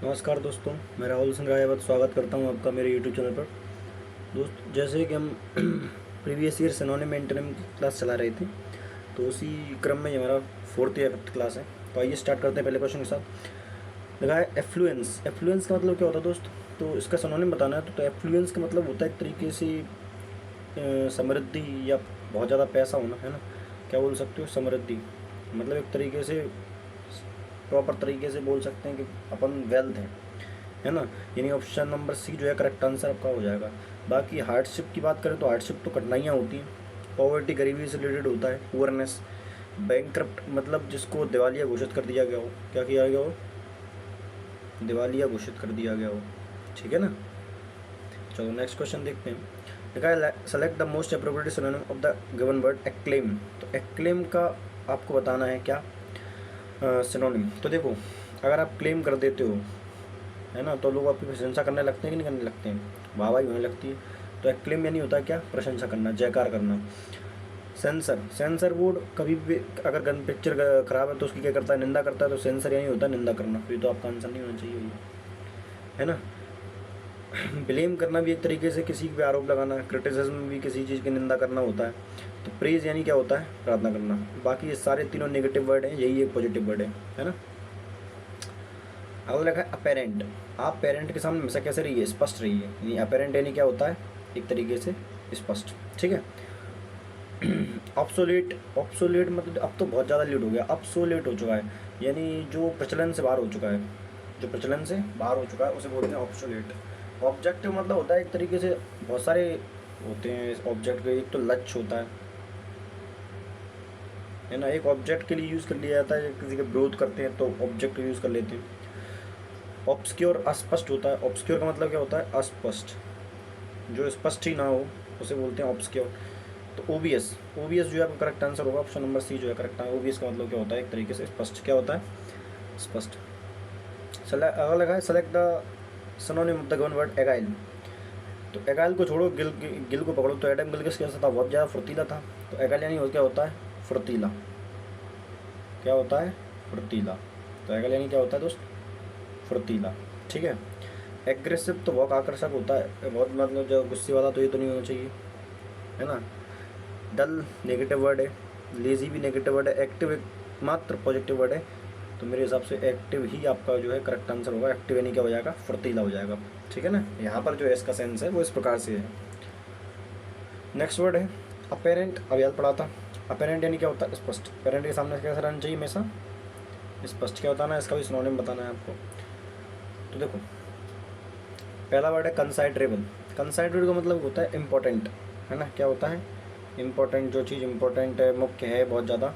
नमस्कार दोस्तों, मैं राहुल सिंह रायावत स्वागत करता हूं आपका मेरे यूट्यूब चैनल पर। जैसे कि हम प्रीवियस ईयर सिनोनिम एंटोनिम की क्लास चला रहे थे, तो उसी क्रम में ये हमारा 4th या 5th क्लास है। तो आइए स्टार्ट करते हैं पहले क्वेश्चन के साथ। लगा है एफ्लुएंस। एफ्लुएंस का मतलब क्या होता है दोस्त? तो इसका सिनोनिम बताना है। तो एफ्लुएंस का मतलब होता है एक तरीके से समृद्धि या बहुत ज़्यादा पैसा होना, है ना। क्या बोल सकते हो? समृद्धि मतलब एक तरीके से प्रॉपर तरीके से बोल सकते हैं कि अपन वेल्थ है ना। यानी ऑप्शन नंबर सी जो है करेक्ट आंसर आपका हो जाएगा। बाकी हार्डशिप की बात करें तो हार्डशिप तो कठिनाइयाँ होती हैं। पॉवर्टी गरीबी से रिलेटेड होता है। पुअरनेस, बैंकक्रप्ट मतलब जिसको दिवालिया घोषित कर दिया गया हो। क्या किया गया हो? दिवालिया घोषित कर दिया गया हो। ठीक है ना। चलो नेक्स्ट क्वेश्चन देखते हैं। लिखा है select the most appropriate synonym of the given word acclaim. तो एक्लेम का आपको बताना है क्या सिनोनिम। तो देखो, अगर आप क्लेम कर देते हो, है ना, तो लोग आपकी प्रशंसा करने लगते हैं कि नहीं करने लगते हैं? वाहवाही होने लगती है। तो एक्लेम यानी होता है क्या? प्रशंसा करना, जयकार करना। सेंसर, सेंसर बोर्ड कभी भी अगर गन पिक्चर खराब है तो उसकी क्या करता है? निंदा करता है। तो सेंसर यानी होता है निंदा करना। ये तो आपका आंसर नहीं होना चाहिए भैया, है ना। ब्लेम करना भी एक तरीके से किसी पे आरोप लगाना। क्रिटिसिज्म भी किसी चीज़ की निंदा करना होता है। तो प्रेज यानी क्या होता है? प्रार्थना करना। बाकी ये सारे तीनों नेगेटिव वर्ड हैं, यही एक पॉजिटिव वर्ड है ना। अगला लिखा है अपेरेंट। आप पेरेंट के सामने हमेशा कैसे रहिए? स्पष्ट रहिए। यानी अपेरेंट यानी क्या होता है? एक तरीके से स्पष्ट। ठीक है। ऑब्सोलेट, ऑब्सोलेट मतलब अब तो बहुत ज़्यादा लेट हो गया, ऑब्सोलेट हो चुका है। यानी जो प्रचलन से बाहर हो चुका है, जो प्रचलन से बाहर हो चुका है उसे बोलते हैं ऑब्सोलेट। ऑब्जेक्टिव मतलब होता है एक तरीके से बहुत सारे होते हैं इस ऑब्जेक्ट के। एक तो लक्ष्य होता है ना। एक ऑब्जेक्ट के लिए यूज़ कर लिया जाता है, किसी का विरोध करते हैं तो ऑब्जेक्ट यूज़ कर लेते हैं। ऑब्सक्योर अस्पष्ट होता है। ऑब्सक्योर का मतलब क्या होता है? अस्पष्ट, जो स्पष्ट ही ना हो उसे बोलते हैं ऑब्सक्योर। तो ओबीएस, ओबीएस जो है आपका करेक्ट आंसर होगा। ऑप्शन नंबर सी जो है करेक्ट है। ओबीएस का मतलब क्या होता है? एक तरीके से स्पष्ट। क्या होता है? स्पष्ट। अगला लगा है select the synonym of the given word agile. तो एगाइल को छोड़ो, गिल गिल को पकड़ो। तो एडम गिल कैसा था? बहुत ज़्यादा फुर्तीला था। तो एगाइल यानी क्या होता है? फुर्तीला। क्या होता है? फुर्तीला। तो एगाइल यानी क्या होता है दोस्त? फुर्तीला। ठीक है। एग्रेसिव तो बहुत आकर्षक होता है, बहुत मतलब जो गुस्से वाला, तो ये तो नहीं होना चाहिए, है ना। डल नेगेटिव वर्ड है। लेज़ी भी नेगेटिव वर्ड है। एक्टिव एक मात्र पॉजिटिव वर्ड है। तो मेरे हिसाब से एक्टिव ही आपका जो है करेक्ट आंसर होगा। एक्टिव यानी क्या हो जाएगा? फुर्तीला हो जाएगा। ठीक है ना। यहाँ पर जो है इसका सेंस है वो इस प्रकार से है। नेक्स्ट वर्ड है अपेरेंट। अब याद पड़ा था। अपेरेंट यानी क्या होता है? स्पष्ट। पेरेंट के सामने कैसा रहना चाहिए? हमेशा स्पष्ट। क्या बताना है? इसका भी सिनोनिम बताना है आपको। तो देखो, पहला वर्ड है कंसाइडरेबल। कंसाइडरेबल का मतलब होता है इम्पोर्टेंट, है ना। क्या होता है? इम्पोर्टेंट। जो चीज़ इम्पोर्टेंट है, मुख्य है बहुत ज़्यादा।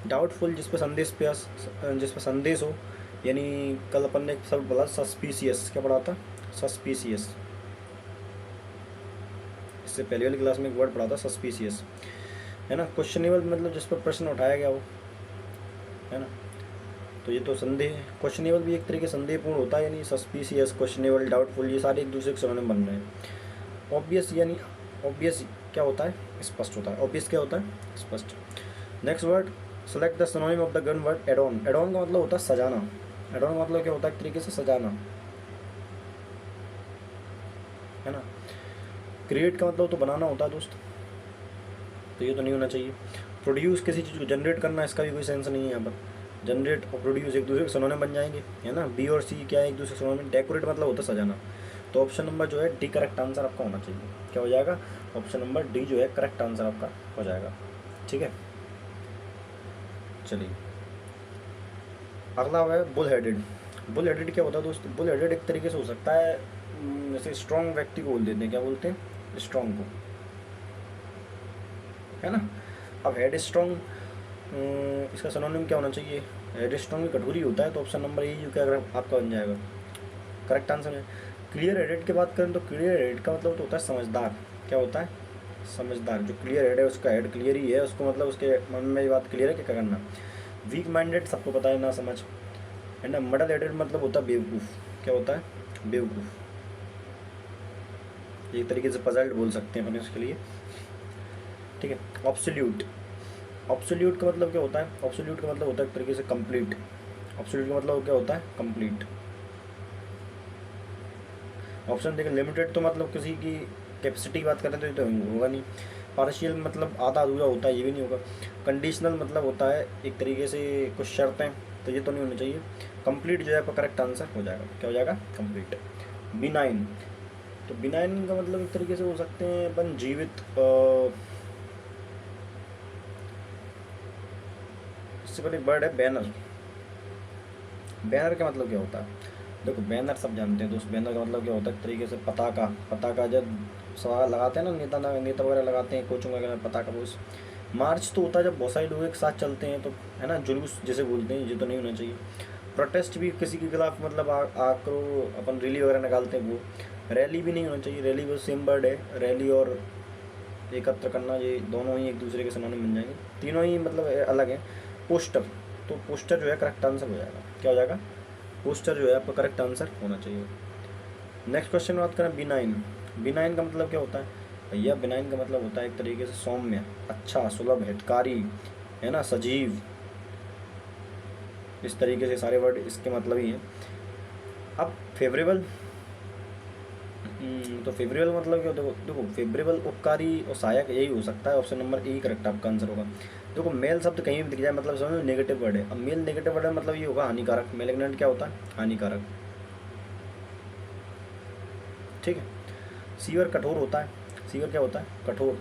डाउटफुल, जिस पर संदेश हो। यानी कल अपन ने एक शब्द बोला सस्पिशियस। क्या पढ़ा था? सस्पिशियस। इससे पहले वाली क्लास में एक वर्ड पढ़ा था सस्पिशियस, है ना। क्वेश्चनेबल मतलब जिस पर प्रश्न उठाया गया हो, है ना। तो ये तो संदेह है। क्वेश्चनेबल भी एक तरीके संदेहपूर्ण होता है। यानी सस्पिशियस, क्वेश्चनेबल, डाउटफुल, ये सारे एक दूसरे के सिनोनिम बन रहे हैं। ऑब्वियस यानी ऑब्वियस क्या होता है? स्पष्ट होता है। ऑब्वियस क्या होता है? स्पष्ट। Next word select the synonym of the given word add-on. Add-on का मतलब होता है सजाना। एडॉन का मतलब क्या होता है? एक तरीके से सजाना, है ना। क्रिएट का मतलब तो बनाना होता है दोस्त, तो ये तो नहीं होना चाहिए। प्रोड्यूस, किसी चीज़ को जनरेट करना, इसका भी कोई सेंस नहीं है यहाँ पर। जनरेट और प्रोड्यूस एक दूसरे के सिनोनिम बन जाएंगे, है ना। बी और सी क्या है? एक दूसरे के सिनोनिम। डेकोरेट मतलब होता है सजाना। तो ऑप्शन नंबर जो है डी करेक्ट आंसर आपका होना चाहिए। क्या हो जाएगा? ऑप्शन नंबर डी जो है करेक्ट आंसर आपका हो जाएगा। ठीक है। चलिए अगला है बुल हेडेड। बुल हेडेड क्या होता है दोस्त? बुल हेडेड एक तरीके से हो सकता है जैसे स्ट्रॉन्ग व्यक्ति को बोल देते हैं। क्या बोलते हैं? स्ट्रॉन्ग को, है ना। अब हेड स्ट्रॉन्ग, इसका सिनोनिम क्या होना चाहिए? हेड स्ट्रॉन्ग भी कटोरी होता है। तो ऑप्शन नंबर ए जो क्या आपका बन जाएगा करेक्ट आंसर है। क्लियर हेडेड की बात करें तो क्लियर हेड का मतलब तो होता है समझदार। क्या होता है? समझदार। जो क्लियर हेड है उसका हेड क्लियर ही है, उसको मतलब उसके मन में ये बात क्लियर है कि क्या करना। वीक माइंडेड सबको पता है, ना समझ, है ना। मडल हेडेड मतलब होता है बेवकूफ़। क्या होता है? बेवकूफ़। एक तरीके से पजल्ड बोल सकते हैं अपन इसके लिए। ठीक है। ऑब्सोल्यूट। ऑब्सोल्यूट का मतलब क्या होता है? ऑब्सोल्यूट का मतलब होता है एक तरीके से कंप्लीट। ऑब्सोल्यूट का मतलब क्या होता है? कंप्लीट। ऑप्शन देखें, लिमिटेड तो मतलब किसी की कैपेसिटी की बात करें तो ये तो होगा नहीं। पार्शियल मतलब आधा अधूरा होता है, ये भी नहीं होगा। कंडीशनल मतलब होता है एक तरीके से कुछ शर्तें, तो ये तो नहीं होनी चाहिए। कंप्लीट जो है आपका करेक्ट आंसर हो जाएगा, क्या हो जाएगा, कंप्लीट। बिनाइन, तो बिनाइन का मतलब एक तरीके से हो सकते हैं अपन जीवित। इससे पहले वर्ड है बैनर। बैनर का मतलब क्या होता है, देखो बैनर सब जानते हैं दोस्त, बैनर का मतलब क्या होता है, एक तरीके से पताका। पताका जब सवाल लगाते हैं ना, नेता नेता वगैरह लगाते हैं, कोचिंग वगैरह में पताका पोस्ट। मार्च तो होता है जब बहुत सारे लोग एक साथ चलते हैं, तो है ना, जुलूस जैसे बोलते हैं, ये तो नहीं होना चाहिए। प्रोटेस्ट भी किसी के खिलाफ मतलब आक्रो अपन रैली वगैरह निकालते हैं, वो रैली भी नहीं होना चाहिए। रैली वो सेम वर्ड है, रैली और एकत्र करना, ये दोनों ही एक दूसरे के समान बन जाएंगे, तीनों ही मतलब अलग हैं। पोस्टर, तो पोस्टर जो है करेक्ट आंसर हो जाएगा, क्या हो जाएगा, पोस्टर जो है आपका करेक्ट आंसर होना चाहिए। नेक्स्ट क्वेश्चन बात करें, बिनाइन। बिनाइन का मतलब क्या होता है भैया, बिनाइन का मतलब होता है एक तरीके से सौम्य, अच्छा, सुलभ, हितकारी, है ना, सजीव। इस तरीके से सारे वर्ड इसके मतलब ही हैं। अब फेवरेबल, तो फेवरेबल मतलब क्या होता है, देखो फेवरेबल उपकारी और सहायक यही हो सकता है, ऑप्शन नंबर ए करेक्ट आपका आंसर होगा। देखो मेल शब्द कहीं भी दिख जाए मतलब समझो नेगेटिव वर्ड है। अब मेल नेगेटिव वर्ड है मतलब ये होगा हानिकारक, मेलिग्नेंट क्या होता है, हानिकारक, ठीक है। सीवर कठोर होता है, सीवर क्या होता है, कठोर,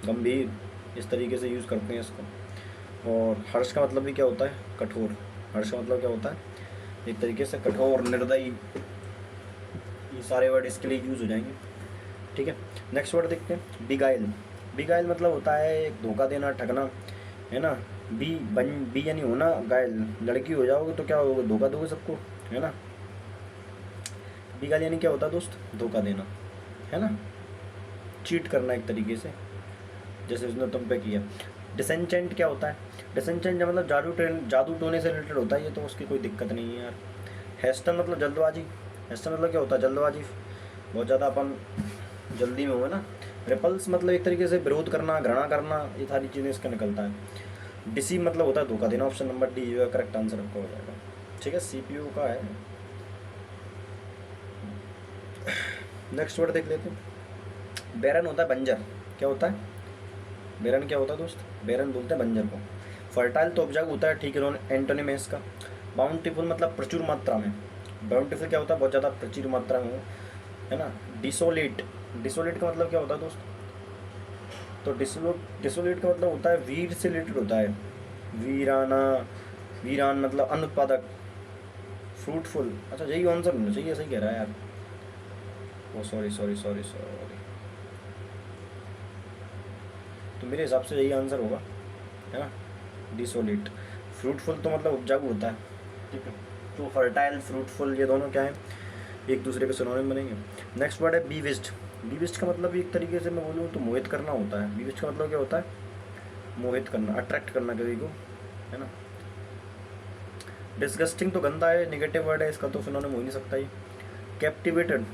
गंभीर, इस तरीके से यूज़ करते हैं इसको। और हर्ष का मतलब भी क्या होता है, कठोर। हर्ष का मतलब क्या होता है, एक तरीके से कठोर, निर्दयी, ये सारे वर्ड इसके लिए यूज़ हो जाएंगे, ठीक है। नेक्स्ट वर्ड देखते हैं, बिगाइल। बिगाइल मतलब होता है एक धोखा देना, ठगना, है ना। बी यानी होना, गाइल लड़की हो जाओगे तो क्या होगा, धोखा दोगे सबको, है ना। बिगाइल यानी क्या होता है दोस्त, धोखा देना, है ना, चीट करना एक तरीके से, जैसे उसने तुम पे किया। डिसेंचेंट क्या होता है, डिसेंचेंट मतलब जादू टोने से रिलेटेड होता है, ये तो उसकी कोई दिक्कत नहीं है यार। हेस्टन मतलब जल्दबाजी, हेस्टन मतलब क्या होता है, जल्दबाजी, बहुत ज़्यादा अपन जल्दी में हुआ ना। रिपल्स मतलब एक तरीके से विरोध करना, घृणा करना, ये सारी चीज़ें इसका निकलता है। डिसीव मतलब होता है धोखा देना, ऑप्शन नंबर डी जो है करेक्ट आंसर आपका हो जाएगा, ठीक है, सीपीयू का है। नेक्स्ट वर्ड देख लेते हैं, बैरन होता है बंजर, क्या होता है, बैरन क्या होता है दोस्त, बैरन बोलते हैं बंजर को। फर्टाइल तो उपजाऊ होता है, ठीक है, एंटोनिम है इसका। बाउंटीफुल मतलब प्रचुर मात्रा में, बाउंटीफुल क्या होता है, बहुत ज़्यादा प्रचुर मात्रा में हो, है ना। डिसोलेट, डिसोलेट का मतलब क्या होता है दोस्त, तो डिसोलेट का मतलब होता है वीर से रिलेटेड होता है, वीराना, वीरान मतलब अनुत्पादक। फ्रूटफुल, अच्छा यही आंसर होना चाहिए, सही कह रहा है यार, ओ सॉरी सॉरी सॉरी सॉरी, तो मेरे हिसाब से यही आंसर होगा, है ना, डिसोलेट। फ्रूटफुल तो मतलब उपजाऊ होता है, ठीक है। तो फर्टाइल, फ्रूटफुल, ये दोनों क्या है, एक दूसरे के सिनोनिम बनेंगे। नेक्स्ट वर्ड है बीविस्ट। बीविस्ट का मतलब एक तरीके से मैं बोलूँ तो मोहित करना होता है। बीविस्ट का मतलब क्या होता है, मोहित करना, अट्रैक्ट करना किसी को, है ना। डिस्गस्टिंग तो गंदा है, नेगेटिव वर्ड है, इसका तो सिनोनिम हो नहीं सकता ही। कैप्टिवेटेड,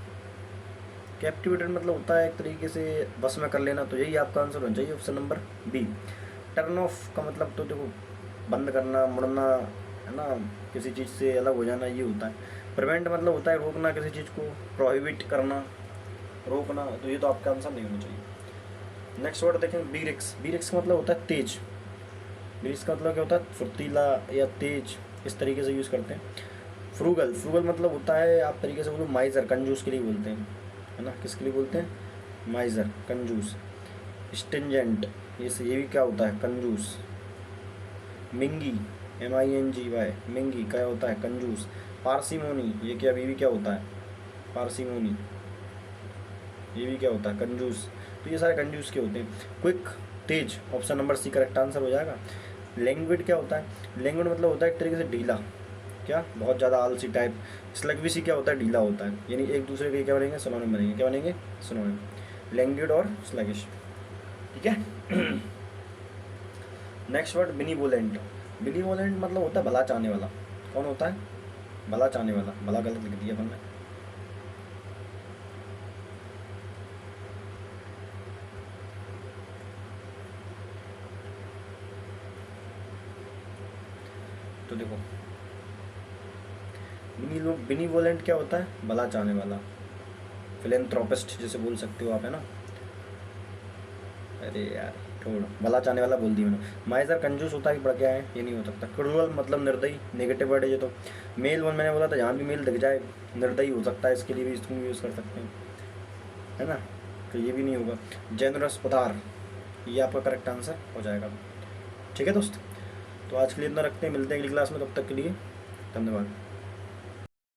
कैप्टिवेटेड मतलब होता है एक तरीके से बस में कर लेना, तो यही आपका आंसर होना चाहिए, option number B. Turn off का मतलब तो देखो बंद करना, मुड़ना, है ना, किसी चीज़ से अलग हो जाना, ये होता है। प्रिवेंट मतलब होता है रोकना किसी चीज़ को, प्रोहिबिट करना, रोकना, तो ये तो आपका आंसर नहीं होना चाहिए। नेक्स्ट वर्ड देखें, बीरिक्स। बीरिक्स का मतलब होता है तेज, बीरिक्स का मतलब क्या होता है, फुर्तीला या तेज, इस तरीके से यूज़ करते हैं। फ्रूगल, फ्रूगल मतलब होता है आप तरीके से बोलो माइजर, कंजूस के लिए बोलते हैं, है ना, किसके लिए बोलते हैं, माइजर, कंजूस। स्टिंजेंट, ये भी क्या होता है, कंजूस। मिंगी, MINGY, मिंगी क्या होता है, कंजूस। पार्सिमोनी, ये क्या, ये भी क्या होता है, पार्सिमोनी, ये भी क्या होता है, कंजूस। तो ये सारे कंजूस के होते हैं। क्विक, तेज, option number C correct answer हो जाएगा। लैंग्विड क्या होता है, लैंग्विड मतलब होता है एक तरीके से ढीला, क्या, बहुत ज़्यादा आलसी टाइप। स्लगविसी क्या होता है, ढीला होता है, यानी एक दूसरे के क्या बनेंगे, सिनोनिम बनेंगे, क्या बनेंगे, सिनोनिम। लैंग्विड और स्लगिश, ठीक है। Next word बिनीवोलेंट। बिनीवोलेंट मतलब होता है भला चाहने वाला, कौन होता है, भला चाहने वाला, भला गलत लिख दिया अपन ने। तो देखो बिनीवोलेंट क्या होता है, भला चाहने वाला, फिलेंथ्रोपिस्ट जैसे बोल सकते हो आप, है ना। अरे यार छोड़, भला चाहने वाला बोल दिया मैंने। माइजर कंजूस होता है कि बड़ा क्या है, ये नहीं हो सकता। क्रूअल मतलब निर्दयी, नेगेटिव वर्ड है ये तो। मेल वन मैंने बोला था, यहाँ भी मेल दिख जाए निर्दयी हो सकता है, इसके लिए भी इसको यूज़ कर सकते हैं, है ना, तो ये भी नहीं होगा। जेनरस उदार, ये आपका करेक्ट आंसर हो जाएगा। ठीक है दोस्त, तो आज के लिए इतना रखते हैं, मिलते हैं अगली क्लास में, तब तक के लिए धन्यवाद।